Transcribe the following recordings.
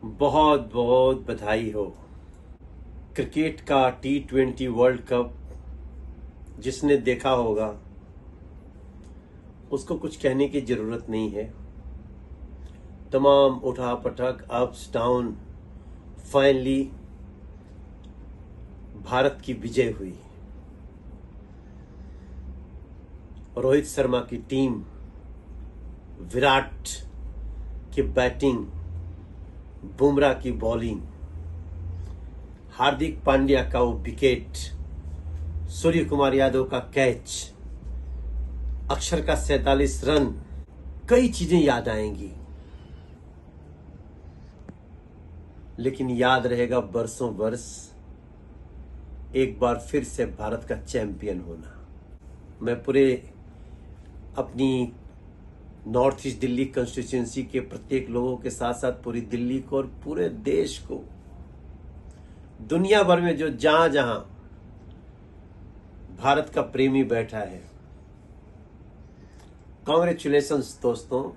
बहुत बहुत बधाई हो। क्रिकेट का T20 वर्ल्ड कप जिसने देखा होगा उसको कुछ कहने की जरूरत नहीं है। तमाम उठापटक, अप्स डाउन, फाइनली भारत की विजय हुई। रोहित शर्मा की टीम, विराट की बैटिंग, बुमराह की बॉलिंग, हार्दिक पांड्या का वो विकेट, सूर्य कुमार यादव का कैच, अक्षर का 47 रन, कई चीजें याद आएंगी। लेकिन याद रहेगा बरसों वर्ष एक बार फिर से भारत का चैंपियन होना। मैं पूरे अपनी नॉर्थ ईस्ट दिल्ली कंस्टिट्यूएंसी के प्रत्येक लोगों के साथ साथ पूरी दिल्ली को और पूरे देश को, दुनिया भर में जो जहां जहां भारत का प्रेमी बैठा है, कांग्रेचुलेशंस दोस्तों।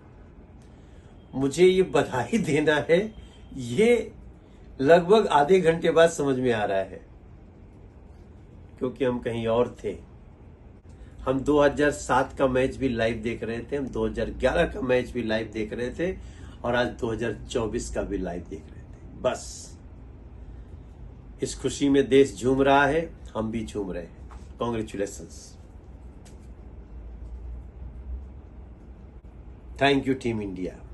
मुझे ये बधाई देना है, ये लगभग आधे घंटे बाद समझ में आ रहा है, क्योंकि हम कहीं और थे। हम 2007 का मैच भी लाइव देख रहे थे, हम 2011 का मैच भी लाइव देख रहे थे और आज 2024 का भी लाइव देख रहे थे। बस इस खुशी में देश झूम रहा है, हम भी झूम रहे हैं। Congratulations. Thank you team India.